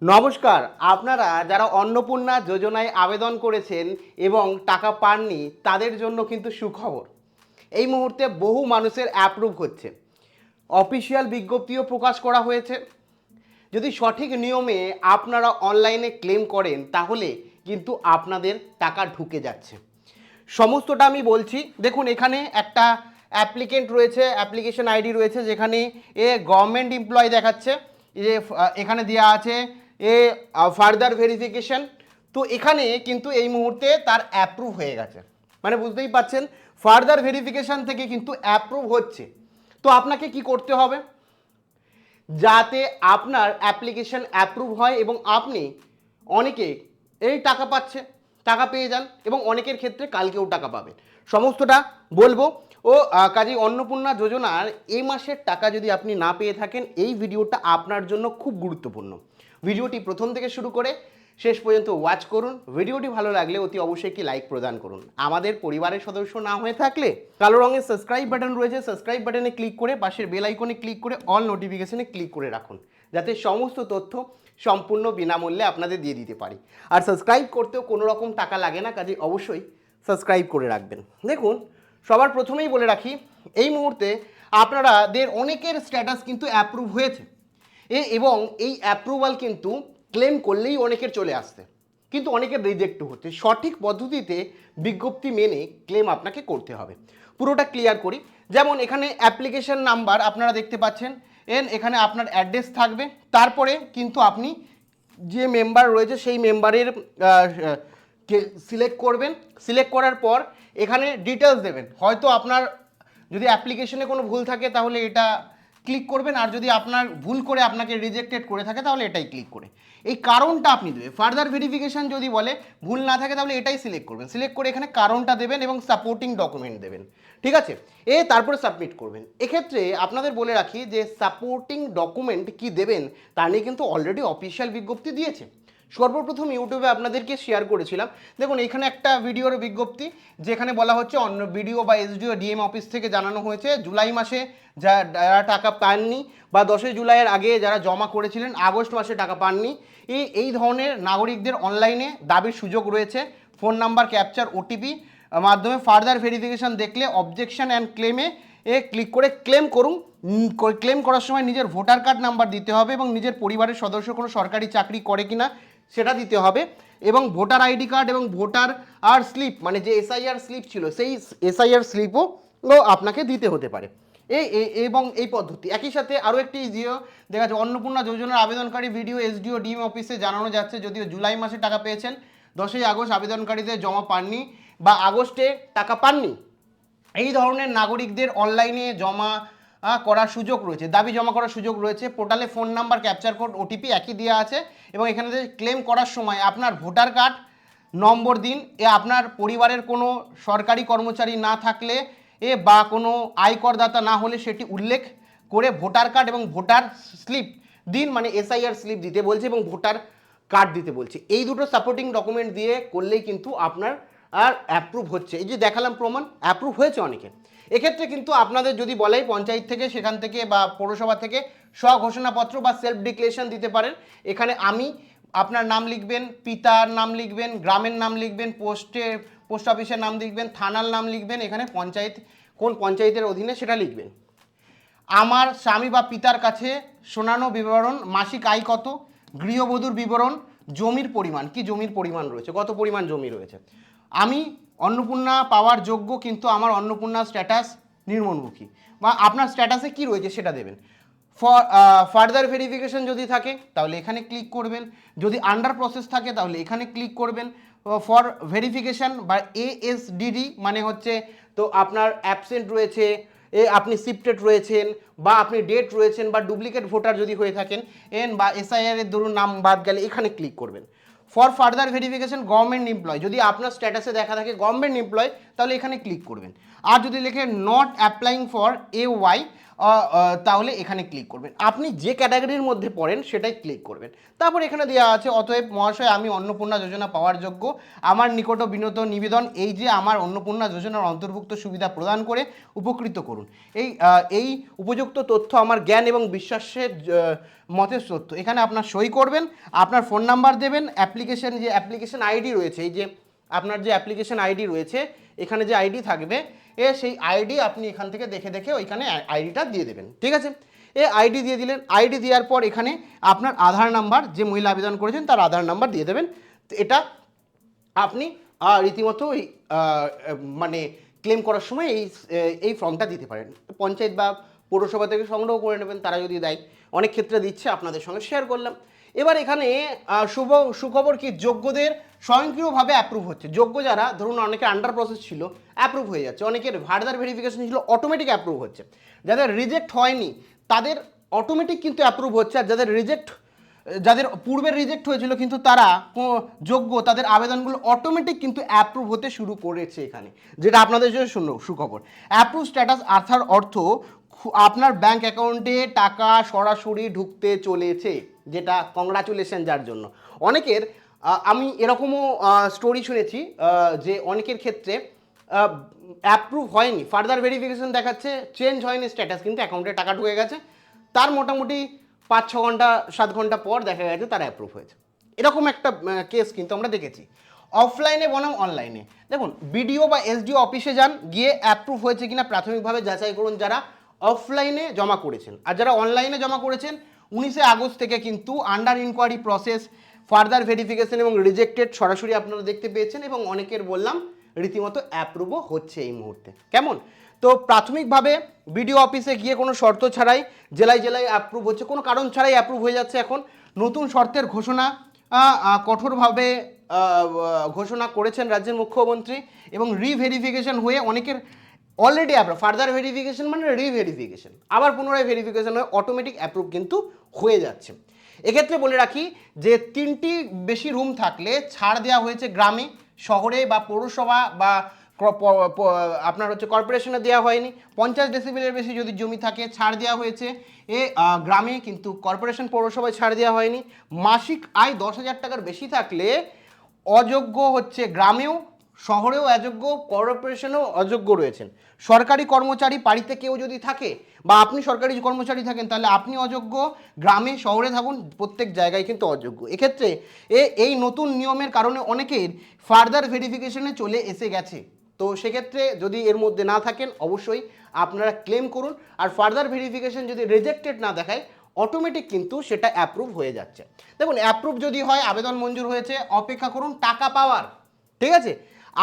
নমস্কার। আপনারা যারা অন্নপূর্ণা যোজনায় আবেদন করেছেন এবং টাকা পাননি তাদের জন্য কিন্তু সুখবর। এই মুহূর্তে বহু মানুষের অ্যাপ্রুভ হচ্ছে, অফিসিয়াল বিজ্ঞপ্তিও প্রকাশ করা হয়েছে। যদি সঠিক নিয়মে আপনারা অনলাইনে ক্লেম করেন তাহলে কিন্তু আপনাদের টাকা ঢুকে যাচ্ছে। সমস্তটা আমি বলছি। দেখুন, এখানে একটা অ্যাপ্লিকেন্ট রয়েছে, অ্যাপ্লিকেশন আইডি রয়েছে, যেখানে গভর্নমেন্ট এমপ্লয় দেখাচ্ছে, যে এখানে দেওয়া আছে ফার্দার ভেরিফিকেশন। তো এখানে কিন্তু এই মুহূর্তে তার অ্যাপ্রুভ হয়ে গেছে, মানে বুঝতেই পাচ্ছেন ফার্দার ভেরিফিকেশন থেকে কিন্তু অ্যাপ্রুভ হচ্ছে। তো আপনাকে কি করতে হবে, যাতে আপনার অ্যাপ্লিকেশন অ্যাপ্রুভ হয় এবং আপনি অনেকে এই টাকা পাচ্ছে, টাকা পেয়ে যান এবং অনেকের ক্ষেত্রে কালকেও টাকা পাবেন, সমস্তটা বলবো। ও কাজেই অন্নপূর্ণা যোজনার এই মাসের টাকা যদি আপনি না পেয়ে থাকেন, এই ভিডিওটা আপনার জন্য খুব গুরুত্বপূর্ণ। ভিডিওটি প্রথম থেকে শুরু করে শেষ পর্যন্ত ওয়াচ করুন। ভিডিওটি ভালো লাগলে অতি অবশ্যই একটি লাইক প্রদান করুন। আমাদের পরিবারের সদস্য না হয়ে থাকলে কালো রঙের সাবস্ক্রাইব বাটন রয়েছে, সাবস্ক্রাইব বাটনে ক্লিক করে পাশের বেল আইকনে ক্লিক করে অল নোটিফিকেশনে ক্লিক করে রাখুন, যাতে সমস্ত তথ্য সম্পূর্ণ বিনামূল্যে আপনাদের দিয়ে দিতে পারি। আর সাবস্ক্রাইব করতেও কোনো রকম টাকা লাগে না, কাজে অবশ্যই সাবস্ক্রাইব করে রাখবেন। দেখুন, সবার প্রথমেই বলে রাখি, এই মুহূর্তে আপনাদের অনেকের স্ট্যাটাস কিন্তু অ্যাপ্রুভ হয়েছে এবং এই অ্যাপ্রুভাল কিন্তু ক্লেম করলেই অনেকের চলে আসছে, কিন্তু অনেকের রিজেক্টও হচ্ছে। সঠিক পদ্ধতিতে বিজ্ঞপ্তি মেনে ক্লেম আপনাকে করতে হবে। পুরোটা ক্লিয়ার করি। যেমন এখানে অ্যাপ্লিকেশন নাম্বার আপনারা দেখতে পাচ্ছেন, এখানে আপনার অ্যাড্রেস থাকবে, তারপরে কিন্তু আপনি যে মেম্বার রয়েছে সেই মেম্বারের সিলেক্ট করবেন। সিলেক্ট করার পর এখানে ডিটেলস দেবেন। হয়তো আপনার যদি অ্যাপ্লিকেশনে কোনো ভুল থাকে তাহলে এটা ক্লিক করবেন, আর যদি আপনার ভুল করে আপনাকে রিজেক্টেড করে থাকে তাহলে এটাই ক্লিক করে এই কারণটা আপনি দেবেন। ফার্দার ভেরিফিকেশন যদি বলে ভুল না থাকে তাহলে এটাই সিলেক্ট করবেন। সিলেক্ট করে এখানে কারণটা দেবেন এবং সাপোর্টিং ডকুমেন্ট দেবেন, ঠিক আছে? তারপরে সাবমিট করবেন। এক্ষেত্রে আপনাদের বলে রাখি যে সাপোর্টিং ডকুমেন্ট কি দেবেন তা নিয়ে কিন্তু অলরেডি অফিসিয়াল বিজ্ঞপ্তি দিয়েছে। সর্বপ্রথম ইউটিউবে আপনাদেরকে শেয়ার করেছিলাম। দেখুন, এখানে একটা ভিডিওর বিজ্ঞপ্তি, যেখানে বলা হচ্ছে অন্য বিডিও বা এসডিও ডিএম অফিস থেকে জানানো হয়েছে জুলাই মাসে যারা টাকা পাননি বা 10ই জুলাইয়ের আগে যারা জমা করেছিলেন আগস্ট মাসে টাকা পাননি, এই ধরনের নাগরিকদের অনলাইনে দাবির সুযোগ রয়েছে। ফোন নাম্বার ক্যাপচার ওটিপি মাধ্যমে ফার্দার ভেরিফিকেশান দেখলে অবজেকশন অ্যান্ড ক্লেমে ক্লিক করে ক্লেম করুন। ক্লেম করার সময় নিজের ভোটার কার্ড নাম্বার দিতে হবে এবং নিজের পরিবারের সদস্য কোনো সরকারি চাকরি করে কিনা সেটা দিতে হবে, এবং ভোটার আইডি কার্ড এবং ভোটার আর স্লিপ, মানে যে এসআইআর স্লিপ ছিল সেই এসআইআর স্লিপও আপনাকে দিতে হতে পারে। এবং এই পদ্ধতি একই সাথে আরও একটি জিও দেখা যাচ্ছে, অন্নপূর্ণা যোজনার আবেদনকারী ভিডিও এসডিও ডিএম অফিসে জানানো যাচ্ছে যদিও জুলাই মাসে টাকা পেয়েছেন, 10ই আগস্ট আবেদনকারীদের জমা পাননি বা আগস্টে টাকা পাননি, এই ধরনের নাগরিকদের অনলাইনে জমা করার সুযোগ রয়েছে, দাবি জমা করার সুযোগ রয়েছে। পোর্টালে phone number capture code OTP একই দেওয়া আছে এবং এখানে ক্লেম করার সময় আপনার ভোটার কার্ড নম্বর দিন। আপনার পরিবারের কোনো সরকারি কর্মচারী না থাকলে বা কোনো আয়করদাতা না হলে সেটি উল্লেখ করে ভোটার কার্ড এবং ভোটার স্লিপ দিন, মানে এসআইআর স্লিপ দিতে বলছে এবং ভোটার কার্ড দিতে বলছে। এই দুটো সাপোর্টিং ডকুমেন্ট দিয়ে করলেই কিন্তু আপনার আর অ্যাপ্রুভ হচ্ছে। এই যে দেখালাম প্রমাণ, অ্যাপ্রুভ হয়েছে অনেকে। এক্ষেত্রে কিন্তু আপনাদের যদি বলেই পঞ্চায়েত থেকে, সেখান থেকে বা পৌরসভা থেকে স্বঘোষণাপত্র বা সেলফ ডিক্লারেশন দিতে পারেন। এখানে আপনার নাম লিখবেন, পিতার নাম লিখবেন, গ্রামের নাম লিখবেন, পোস্ট অফিসের নাম লিখবেন, থানার নাম লিখবেন, এখানে পঞ্চায়েত কোন পঞ্চায়েতের অধীনে সেটা লিখবেন। আমার স্বামী বা পিতার কাছে শোনানো বিবরণ, মাসিক আয় কত, গৃহবধূর বিবরণ, জমির পরিমাণ, কি জমির পরিমাণ রয়েছে, কত পরিমাণ জমি রয়েছে। আমি অন্নপূর্ণা পাওয়ার যোগ্য কিন্তু আমার অন্নপূর্ণা স্ট্যাটাস নির্মূলমুখী, বা আপনার স্ট্যাটাসে কি রয়েছে সেটা দেবেন। ফার্দার ভেরিফিকেশন যদি থাকে তাহলে এখানে ক্লিক করবেন, যদি আন্ডার প্রসেস থাকে তাহলে এখানে ক্লিক করবেন। ফর ভেরিফিকেশন বা এএসডিডি মানে হচ্ছে তো আপনার অ্যাবসেন্ট রয়েছে, আপনি শিফটেড রয়েছেন বা আপনি ডেট রয়েছেন বা ডুপ্লিকেট ভোটার যদি হয়ে থাকেন বা এসআইআর এর ধরুন নাম বাদ গেলে এখানে ক্লিক করবেন। For further verification government employ, যদি আপনার স্ট্যাটাসে দেখা থাকে গভর্নমেন্ট এমপ্লয় তাহলে এখানে ক্লিক করবেন। আর যদি লেখে নট অ্যাপ্লাইং ফর এওয়াই তাহলে এখানে ক্লিক করবেন। আপনি যে ক্যাটাগরির মধ্যে পড়েন সেটাই ক্লিক করবেন। তারপর এখানে দেওয়া আছে, অতএব মহাশয় আমি অন্নপূর্ণা যোজনা পাওয়ার যোগ্য, আমার নিকট বিনত নিবেদন এই যে আমার অন্নপূর্ণা যোজনার অন্তর্ভুক্ত সুবিধা প্রদান করে উপকৃত করুন। এই উপযুক্ত তথ্য আমার জ্ঞান এবং বিশ্বাসের মতের তথ্য। এখানে আপনার সই করবেন, আপনার ফোন নাম্বার দেবেন, অ্যাপ্লিকেশন আইডি রয়েছে, এই যে আপনার যে অ্যাপ্লিকেশন আইডি রয়েছে এখানে যে আইডি থাকবে সেই আইডি আপনি এখান থেকে দেখে দেখে ওইখানে আইডিটা দিয়ে দেবেন। ঠিক আছে, আইডি দিয়ে দিলেন। আইডি দেওয়ার পর এখানে আপনার আধার নাম্বার, যে মহিলা আবেদন করেছেন তার আধার নাম্বার দিয়ে দেবেন। তো এটা আপনি রীতিমতো মানে ক্লেম করার সময় এই ফর্মটা দিতে পারেন। পঞ্চায়েত বা পৌরসভা থেকে সংগ্রহ করে নেবেন, তারা যদি দেয়, অনেক ক্ষেত্রে দিচ্ছে, আপনাদের সঙ্গে শেয়ার করলাম। এবার এখানে সুখবর কি, যোগ্যদের স্বয়ংক্রিয়ভাবে অ্যাপ্রুভ হচ্ছে। যোগ্য যারা, ধরুন অনেকের আন্ডার প্রসেস ছিল, অ্যাপ্রুভ হয়ে যাচ্ছে, অনেকের ফার্দার ভেরিফিকেশন ছিল, অটোমেটিক অ্যাপ্রুভ হচ্ছে। যাদের রিজেক্ট হয়নি তাদের অটোমেটিক কিন্তু অ্যাপ্রুভ হচ্ছে, আর যাদের পূর্বে রিজেক্ট হয়েছিল কিন্তু তারা যোগ্য, তাদের আবেদনগুলো অটোমেটিক কিন্তু অ্যাপ্রুভ হতে শুরু করেছে এখানে, যেটা আপনাদের জন্য সুখবর। অ্যাপ্রুভ স্ট্যাটাস আর্থার অর্থ আপনার ব্যাংক অ্যাকাউন্টে টাকা সরাসরি ঢুকতে চলেছে, যেটা কংগ্রাচুলেশন যার জন্য। অনেকের আমি এরকমও স্টোরি শুনেছি যে অনেকের ক্ষেত্রে অ্যাপ্রুভ হয়নি, ফার্দার ভেরিফিকেশন দেখাচ্ছে, চেঞ্জ হয়নি স্ট্যাটাস, কিন্তু অ্যাকাউন্টে টাকা ঢুকে গেছে, তার মোটামুটি 5-6 ঘন্টা 7 ঘন্টা পর দেখা গেছে তার অ্যাপ্রুভ হয়েছে। এরকম একটা কেস কিন্তু আমরা দেখেছি। অফলাইনে বনাম অনলাইনে, দেখুন বিডিও বা এসডিও অফিসে যান, গিয়ে অ্যাপ্রুভ হয়েছে কিনা প্রাথমিকভাবে যাচাই করুন যারা অফলাইনে জমা করেছেন। আর যারা অনলাইনে জমা করেছেন 19 আগস্ট থেকে কিন্তু under inquiry process, further verification এবং রিজেক্টেড সরাসরি আপনারা দেখতে পেয়েছেন, এবং অনেকের বললাম রীতিমতো অ্যাপ্রুভও হচ্ছে এই মুহূর্তে। কেমন? তো প্রাথমিকভাবে বিডিও অফিসে গিয়ে কোনো শর্ত ছাড়াই জেলায় জেলায় অ্যাপ্রুভ হচ্ছে, কোনো কারণ ছাড়াই অ্যাপ্রুভ হয়ে যাচ্ছে। এখন নতুন শর্তের ঘোষণা কঠোরভাবে ঘোষণা করেছেন রাজ্যের মুখ্যমন্ত্রী, এবং রিভেরিফিকেশন হয়ে অনেকের অলরেডি ফার্দার ভেরিফিকেশন মানে রিভেরিফিকেশন, আবার পুনরায় ভেরিফিকেশন হয়ে অটোমেটিক অ্যাপ্রুভ কিন্তু হয়ে যাচ্ছে। এক্ষেত্রে বলে রাখি যে 3টি বেশি রুম থাকলে ছাড় দেওয়া হয়েছে গ্রামে, শহরে বা পৌরসভা বা আপনার হচ্ছে কর্পোরেশনে দেওয়া হয়নি। 50 ডেসিবেলের বেশি যদি জমি থাকে ছাড় দেওয়া হয়েছে গ্রামে, কিন্তু কর্পোরেশন পৌরসভায় ছাড় দেওয়া হয়নি। মাসিক আয় 10,000 টাকার বেশি থাকলে অযোগ্য হচ্ছে গ্রামেও, শহরেও অযোগ্য, কর্পোরেশনেও অযোগ্য রয়েছেন। সরকারি কর্মচারী বাড়িতে কেউ যদি থাকে বা আপনি সরকারি কর্মচারী থাকেন তাহলে আপনি অযোগ্য, গ্রামে শহরে থাকুন প্রত্যেক জায়গায় কিন্তু অযোগ্য। এক্ষেত্রে এই নতুন নিয়মের কারণে অনেকের ফার্দার ভেরিফিকেশনে চলে এসে গেছে। তো সেক্ষেত্রে যদি এর মধ্যে না থাকেন অবশ্যই আপনারা ক্লেম করুন, আর ফার্দার ভেরিফিকেশন যদি রিজেক্টেড না দেখায় অটোমেটিক কিন্তু সেটা অ্যাপ্রুভ হয়ে যাচ্ছে। দেখুন অ্যাপ্রুভ যদি হয়, আবেদন মঞ্জুর হয়েছে, অপেক্ষা করুন টাকা পাওয়ার। ঠিক আছে,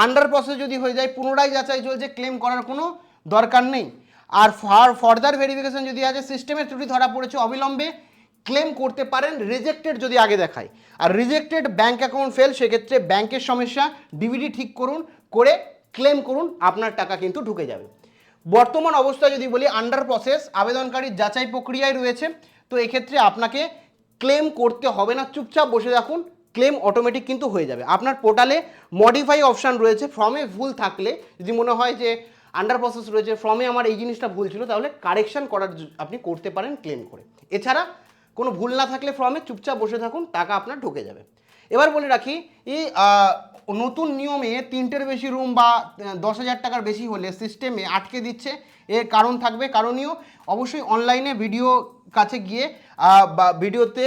আন্ডার প্রসেস যদি হয়ে যায় পুনরায় যাচাই চলছে, ক্লেম করার কোনো দরকার নেই। আর ফার্দার ভেরিফিকেশন যদি আছে, সিস্টেমের ত্রুটি ধরা পড়েছে, অবিলম্বে ক্লেম করতে পারেন, রিজেক্টেড যদি আগে দেখায়। আর রিজেক্টেড ব্যাঙ্ক অ্যাকাউন্ট ফেল, সেক্ষেত্রে ব্যাংকের সমস্যা, ডিবিডি ঠিক করুন, করে ক্লেম করুন, আপনার টাকা কিন্তু ঢুকে যাবে। বর্তমান অবস্থা যদি বলি, আন্ডার প্রসেস, আবেদনকারীর যাচাই প্রক্রিয়ায় রয়েছে, তো এক্ষেত্রে আপনাকে ক্লেম করতে হবে না, চুপচাপ বসে রাখুন, ক্লেম অটোমেটিক কিন্তু হয়ে যাবে। আপনার পোর্টালে মডিফাই অপশান রয়েছে, ফর্মে ভুল থাকলে যদি মনে হয় যে আন্ডার প্রসেস রয়েছে, ফর্মে আমার এই জিনিসটা ভুল ছিল, তাহলে কারেকশন করার আপনি করতে পারেন ক্লেম করে। এছাড়া কোনো ভুল না থাকলে ফর্মে চুপচাপ বসে থাকুন, টাকা আপনার ঢুকে যাবে। এবার বলে রাখি, এই নতুন নিয়মে 3টের বেশি রুম বা 10,000 টাকার বেশি হলে সিস্টেমে আটকে দিচ্ছে। এর কারণ থাকবে, কারণীয় অবশ্যই অনলাইনে ভিডিও কাছে গিয়ে বা ভিডিওতে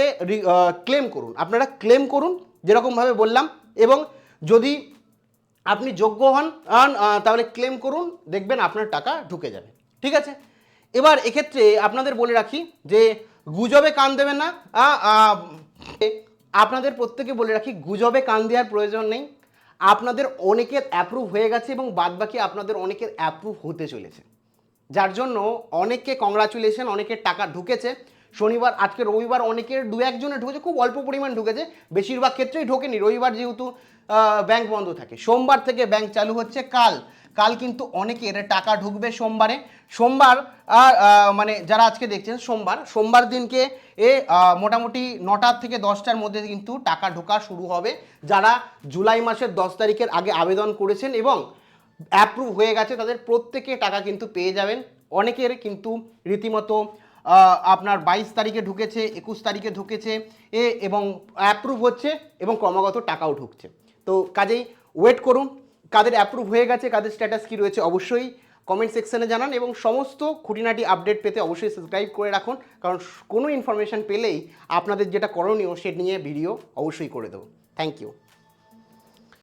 ক্লেম করুন, আপনারা ক্লেম করুন যেরকমভাবে বললাম, এবং যদি আপনি যোগ্য হন তাহলে ক্লেম করুন, দেখবেন আপনার টাকা ঢুকে যাবে। ঠিক আছে, এবার এক্ষেত্রে আপনাদের বলে রাখি যে গুজবে কান দেবেন না। আপনাদের প্রত্যেকে বলে রাখি, গুজবে কান দেওয়ার প্রয়োজন নেই। আপনাদের অনেকের অ্যাপ্রুভ হয়ে গেছে এবং বাদবাকি আপনাদের অনেকের অ্যাপ্রুভ হতে চলেছে, যার জন্য অনেককে কংগ্রাচুলেশন, অনেকের টাকা ঢুকেছে। শনিবার, আজকে রবিবার, অনেকের 2-1 জনের ঢুকেছে, খুব অল্প পরিমাণ ঢুকেছে, বেশিরভাগ ক্ষেত্রেই ঢোকেনি। রবিবার যেহেতু ব্যাংক বন্ধ থাকে, সোমবার থেকে ব্যাংক চালু হচ্ছে। কাল কিন্তু অনেকের টাকা ঢুকবে সোমবারে। সোমবার আর মানে যারা আজকে দেখছেন সোমবার দিনকে মোটামুটি 9টা থেকে 10টার মধ্যে কিন্তু টাকা ঢোকা শুরু হবে। যারা জুলাই মাসের 10 তারিখের আগে আবেদন করেছেন এবং অ্যাপ্রুভ হয়ে গেছে তাদের প্রত্যেকে টাকা কিন্তু পেয়ে যাবেন। অনেকের কিন্তু রীতিমতো আপনার 22 তারিখে ঢুকেছে, 21 তারিখে ঢুকেছে এবং অ্যাপ্রুভ হচ্ছে এবং ক্রমাগত টাকাও ঢুকছে। তো কাজেই ওয়েট করুন, কাদের অ্যাপ্রুভ হয়ে গেছে, কাদের স্ট্যাটাস কী রয়েছে অবশ্যই কমেন্ট সেকশনে জানান, এবং সমস্ত খুঁটিনাটি আপডেট পেতে অবশ্যই সাবস্ক্রাইব করে রাখুন, কারণ কোনো ইনফরমেশান পেলেই আপনাদের যেটা করণীয় সে নিয়ে ভিডিও অবশ্যই করে দেবো। Thank you.